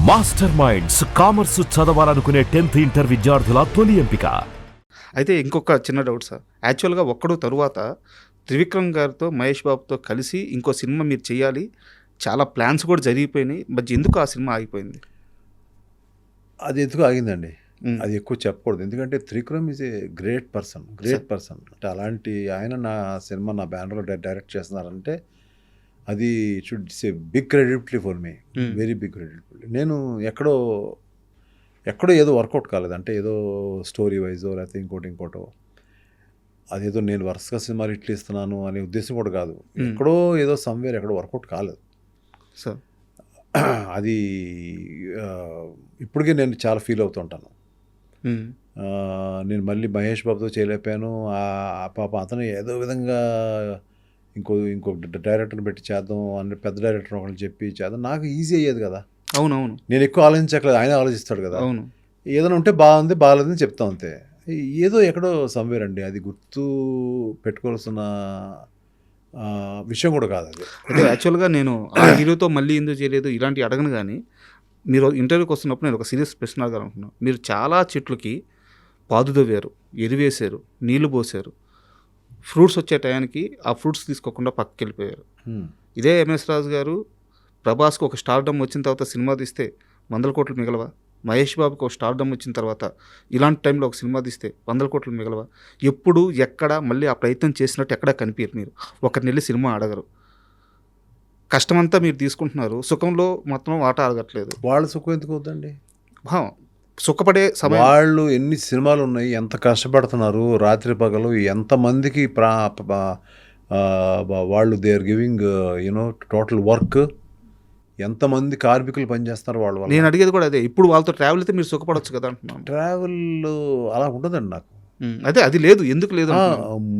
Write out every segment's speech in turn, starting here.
Master minds commerce చదవాలనుకునే 10th inter విద్యార్థుల తొలి ఎంపిక. అయితే ఇంకొక చిన్న డౌట్ సార్. యాక్చువల్గా ఒక్కడు తరువాత త్రివిక్రమ్ గారితో మహేష్ బాబుతో కలిసి ఇంకో సినిమా మీరు చేయాలి, చాలా ప్లాన్స్ కూడా జరిగిపోయినాయి. బట్ ఎందుకు ఆ సినిమా ఆగిపోయింది? అది ఎందుకు ఆగిందండి, అది ఎక్కువ చెప్పకూడదు. ఎందుకంటే Trivikram is a great person అంటే అలాంటి ఆయన నా సినిమా నా బ్యానర్లో డైరెక్ట్ చేస్తున్నారంటే అది should say big credibility for me, very big credibility. నేను ఎక్కడో ఏదో వర్కౌట్ కాలేదు, అంటే ఏదో స్టోరీ వైజో లేకపోతే ఇంకోటో అదేదో నేను వరుసగా సినిమాలు ఇట్లా ఇస్తున్నాను అనే ఉద్దేశం కూడా కాదు. ఎక్కడో ఏదో సమ్వేర్ ఎక్కడో వర్కౌట్ కాలేదు సార్. అది ఇప్పటికే నేను చాలా ఫీల్ అవుతుంటాను. నేను మళ్ళీ మహేష్ బాబుతో చేయలేకపోయాను. ఆ పాప అతను ఏదో విధంగా ఇంకో డైరెక్టర్ని పెట్టి చేద్దాం అని పెద్ద డైరెక్టర్ ఒకళ్ళు చెప్పి చేద్దాం, నాకు ఈజీ అయ్యేది కదా. అవునవును, నేను ఎక్కువ ఆలోచించట్లేదు, ఆయన ఆలోచిస్తాడు కదా. అవును, ఏదైనా ఉంటే బాగుంది బాగాలేదని చెప్తాం అంతే. ఏదో ఎక్కడో సమ్వేర్ అండి, అది గుర్తు పెట్టుకోవాల్సిన విషయం కూడా కాదు అది. అంటే యాక్చువల్గా నేను ఆ హీరోతో మళ్ళీ ఎందుకు చేయలేదు ఇలాంటివి అడగను, కానీ మీరు ఇంటర్వ్యూకి వస్తున్నప్పుడు నేను ఒక సీరియస్ ప్రశ్న అడగాలనుకున్నాను. మీరు చాలా చెట్లకి పాదు తవ్వారు, ఎరువేశారు, నీళ్లు పోసారు, ఫ్రూట్స్ వచ్చే టయానికి ఆ ఫ్రూట్స్ తీసుకోకుండా పక్కకి వెళ్ళిపోయారు. ఇదే ఎంఎస్ రాజు గారు ప్రభాస్కి ఒక స్టార్డమ్ వచ్చిన తర్వాత సినిమా తీస్తే 100 కోట్లు మిగలవా? మహేష్ బాబుకి ఒక స్టార్డమ్ వచ్చిన తర్వాత ఇలాంటి టైంలో ఒక సినిమా తీస్తే 100 కోట్లు మిగలవా? ఎప్పుడు ఎక్కడ మళ్ళీ ఆ ప్రయత్నం చేసినట్టు ఎక్కడా కనిపించరు. మీరు ఒకరిని వెళ్ళి సినిమా అడగరు, కష్టమంతా మీరు తీసుకుంటున్నారు, సుఖంలో మొత్తం వాటా అడగట్లేదు. వాళ్ళ సుఖం ఎందుకు అవుతుందండి? సుఖపడే సమయం. వాళ్ళు ఎన్ని సినిమాలు ఉన్నాయి, ఎంత కష్టపడుతున్నారు, రాత్రి పగలు ఎంతమందికి వాళ్ళు they are giving you know total work, ఎంతమంది కార్మికులు పనిచేస్తున్నారు వాళ్ళ వల్ల. నేను అడిగేది కూడా అదే. ఇప్పుడు వాళ్ళతో ట్రావెల్ అయితే మీరు సుఖపడవచ్చు కదా అంటున్నాను. ట్రావెల్ అలా ఉండదండి నాకు. అదే అది లేదు, ఎందుకు లేదు?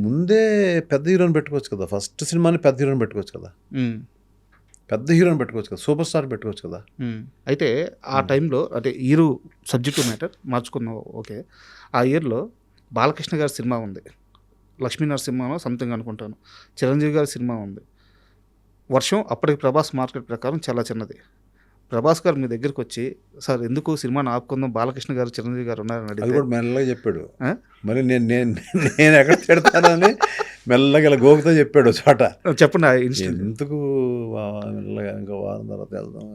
ముందే పెద్ద హీరోని పెట్టుకోవచ్చు కదా, ఫస్ట్ సినిమాని పెద్ద హీరోని పెట్టుకోవచ్చు కదా, పెద్ద హీరోని పెట్టుకోవచ్చు కదా, సూపర్ స్టార్ పెట్టుకోవచ్చు కదా. అయితే ఆ టైంలో అంటే హీరో సబ్జెక్టు మ్యాటర్ మార్చుకున్నాం, ఓకే. ఆ ఇయర్లో బాలకృష్ణ గారి సినిమా ఉంది, లక్ష్మీనరసింహనో సంథింగ్ అనుకుంటాను, చిరంజీవి గారి సినిమా ఉంది. వర్షం అప్పటికి ప్రభాస్ మార్కెట్ ప్రకారం చాలా చిన్నది. ప్రభాస్ గారు మీ దగ్గరికి వచ్చి, సార్ ఎందుకు సినిమాని ఆపుకుందాం, బాలకృష్ణ గారు చిరంజీవి గారు ఉన్నారని అది అడిగితే కూడా మెల్లగా చెప్పాడు. మరి నేను ఎక్కడ తిడతానని మెల్లగా ఇలా గోకుతో చెప్పాడు చోట. చెప్పండి ఆ ఇన్సిడెంట్. ఎందుకు మెల్లగా ఇంకా వారం తర్వాత వెళ్దాం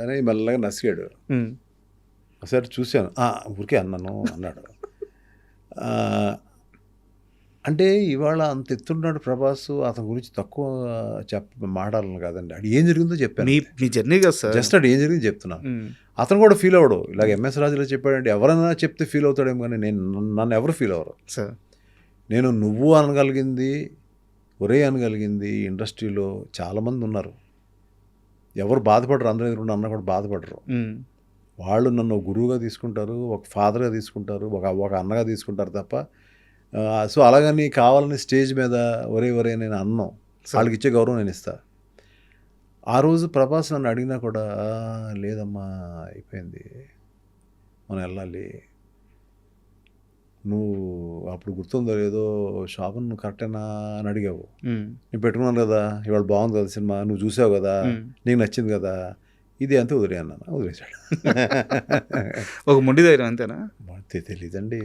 అని మెల్లగా నసిగాడు. ఒకసారి చూశాను, ఊరికే అన్నాడు. అంటే ఇవాళ అంత ఎత్తున్నాడు ప్రభాస్, అతని గురించి తక్కువ మాట్లాడాలను కాదండి. అది ఏం జరిగిందో చెప్పాను, మీ జర్నీ కదా సార్, జస్ట్ అది ఏం జరిగింది చెప్తున్నాను. అతను కూడా ఫీల్ అవ్వడు, ఇలాగ ఎంఎస్ రాజులో చెప్పాడంటే ఎవరైనా చెప్తే ఫీల్ అవుతాడేమో, కానీ నన్ను ఎవరు ఫీల్ అవ్వరు సార్. నేను నువ్వు అనగలిగింది, ఒరే అనగలిగింది ఇండస్ట్రీలో చాలామంది ఉన్నారు. ఎవరు బాధపడరు, అందరూ ఎదురుండి అన్న కూడా బాధపడరు. వాళ్ళు నన్ను గురువుగా తీసుకుంటారు, ఒక ఫాదర్గా తీసుకుంటారు, ఒక అన్నగా తీసుకుంటారు తప్ప. సో అలాగని కావాలని స్టేజ్ మీద ఒరే నేను అన్నాం, వాళ్ళకి ఇచ్చే గౌరవం నేను ఇస్తా. ఆ రోజు ప్రభాస్ నన్ను అడిగినా కూడా లేదమ్మా అయిపోయింది, మనం వెళ్ళాలి, నువ్వు అప్పుడు గుర్తుందో లేదో షాపు నువ్వు కరెక్టేనా అని అడిగావు, నేను పెట్టుకున్నాను కదా, ఇవాళ బాగుంది కదా సినిమా, నువ్వు చూసావు కదా, నీకు నచ్చింది కదా, ఇది అంతే వదిలే అన్నాను. వదిలేశాడు. ఒక మొండి ధైర్యం అంతేనా? తెలీదండి.